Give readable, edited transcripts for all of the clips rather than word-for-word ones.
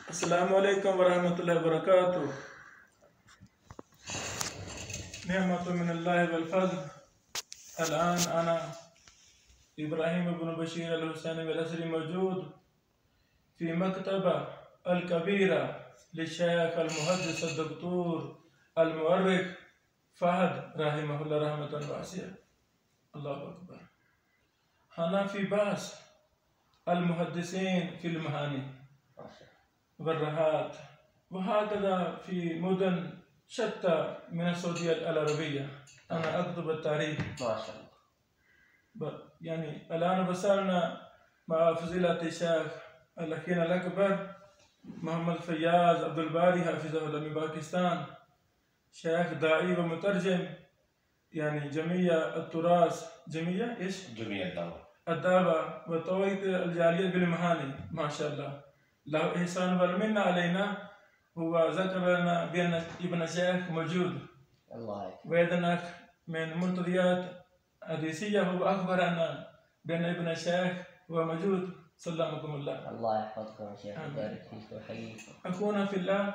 السلام عليكم ورحمة الله وبركاته. نعمة من الله والفضل. الآن أنا إبراهيم بن بشير الحسيني الأسري موجود في مكتبة الكبيرة للشيخ المحدث الدكتور المؤرخ فهد رحمه الله رحمة واسعة. الله أكبر. هنا في بحث المحدثين في المهاني والرهات، وهكذا في مدن شتى من السعودية العربية. أنا أكتب التاريخ ما شاء الله. يعني الآن وصلنا مع فضيلة الشيخ الأخينا الأكبر محمد فياض عبد الباري حفظه الله من باكستان، شيخ داعي ومترجم، يعني جميع التراث، جميع إيش؟ جميع الدعوة وتوعية الجالية بالمهاني. ما شاء الله، له إحسان والمنة علينا. هو ذكر لنا بأن ابن الشيخ موجود، الله يكرمك، وأيضا من منتديات حديثية هو أخبرنا بأن ابن الشيخ هو موجود. سلمكم الله. الله يحفظكم يا شيخ ويبارك فيك ويحييكم. أخونا في الله،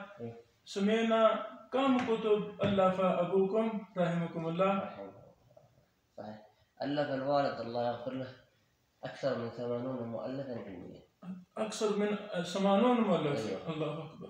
سمعنا كم كتب ألف أبوكم رحمكم الله؟ صحيح، ألف الوالد الله يغفر له أكثر من 80 مؤلفا علميا. أكثر من 80 مؤلف؟ أيوه. الله أكبر.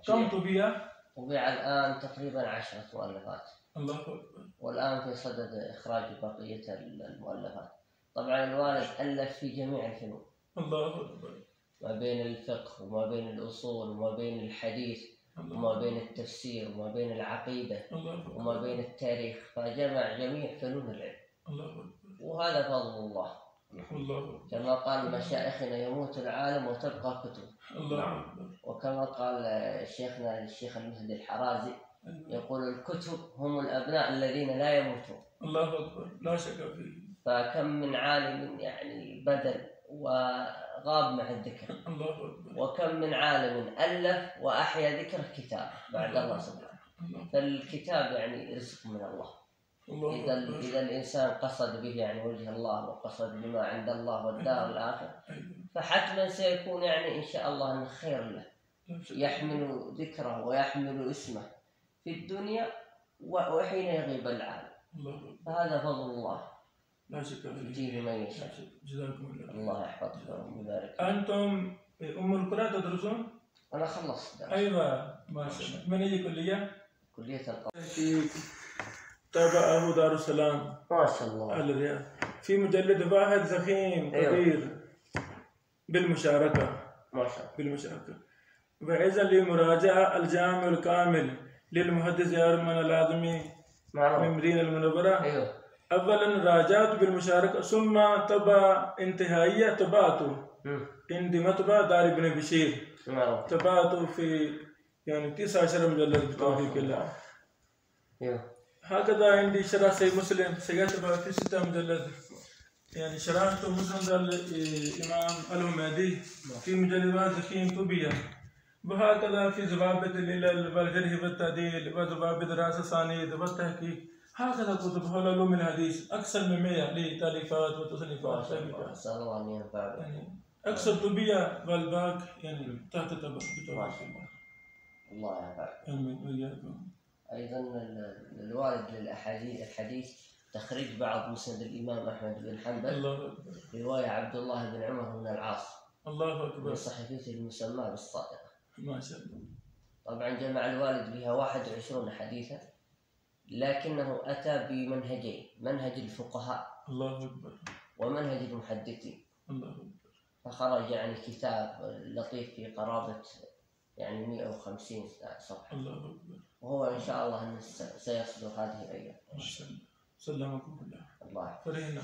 كم طبيعة؟ طبيعة الآن تقريبا 10 مؤلفات. الله أكبر. والآن في صدد إخراج بقية المؤلفات. طبعا الوالد ألف في جميع الفنون. الله أكبر. ما بين الفقه وما بين الأصول وما بين الحديث وما بين التفسير وما بين العقيدة وما بين التاريخ، فجمع جميع فنون العلم. الله أكبر. وهذا فضل الله. الله. كما قال مشايخنا يموت العالم وتبقى كتب. الله أكبر. وكما قال شيخنا الشيخ المهدي الحرازي يقول الكتب هم الأبناء الذين لا يموتون. الله أكبر، لا شك فيه. فكم من عالم يعني بدل وغاب مع الذكر. الله أكبر. وكم من عالم ألف وأحيا ذكر كتاب بعد الله سبحانه. فالكتاب يعني رزق من الله. إذا الإنسان قصد به يعني وجه الله وقصد بما عند الله والدار الآخرة، فحتما سيكون يعني إن شاء الله أنه خير له، يحمل ذكره ويحمل اسمه في الدنيا وحين يغيب العالم. فهذا فضل الله لا شك فيه، يؤتيه من يشاء. جزاكم الله. الله يحفظكم ويبارك فيكم. أنتم أم القرى تدرسون؟ أنا خلصت درس. أيوة ما شاء الله. من أي كلية؟ كلية القضاء. تابعه دار السلام ما شاء الله الرياض في مجلد واحد زخيم كبير بالمشاركة. ما شاء الله بالمشاركة. وإذا لمراجعة الجامع الكامل للمحدث أرمن العظمي من مدينة المنورة. أيوه. أولا راجعت بالمشاركة، ثم طبع انتهائية طبعته عندي مطبعة دار ابن بشير. طبعته في يعني 19 مجلد بتوفيق الله. أيوه. هكذا عندي شرح صحيح مسلم سيطبع في 6 مجلد، يعني شرحت مسند الإمام الهمادي في مجلد واحد زخيم طبيعة. وهكذا في ضوابط العلل والجرح والتعديل وضوابط راس السانيد والتحقيق. هكذا كتب حول علوم الحديث أكثر من 100 لتأليفات وتصنيفات. يعني أكثر طبيعة والباقي يعني تحت طبع. الله يبارك. آمين وإياكم. أيضا الوارد للأحاديث تخريج بعض مسند الإمام أحمد بن حنبل، رواية عبد الله بن عمر بن العاص. الله أكبر. من صحيفته المسمى بالصادقة. ما شاء الله. طبعا جمع الوالد بها 21 حديثا، لكنه أتى بمنهجين، منهج الفقهاء الله أكبر ومنهج المحدثين. الله أكبر. فخرج يعني كتاب لطيف في قرابة يعني 150 صفحة. الله أكبر. وهو إن شاء الله أنه سيصدر هذه الأيام. سلمكم الله. الله فرحنا.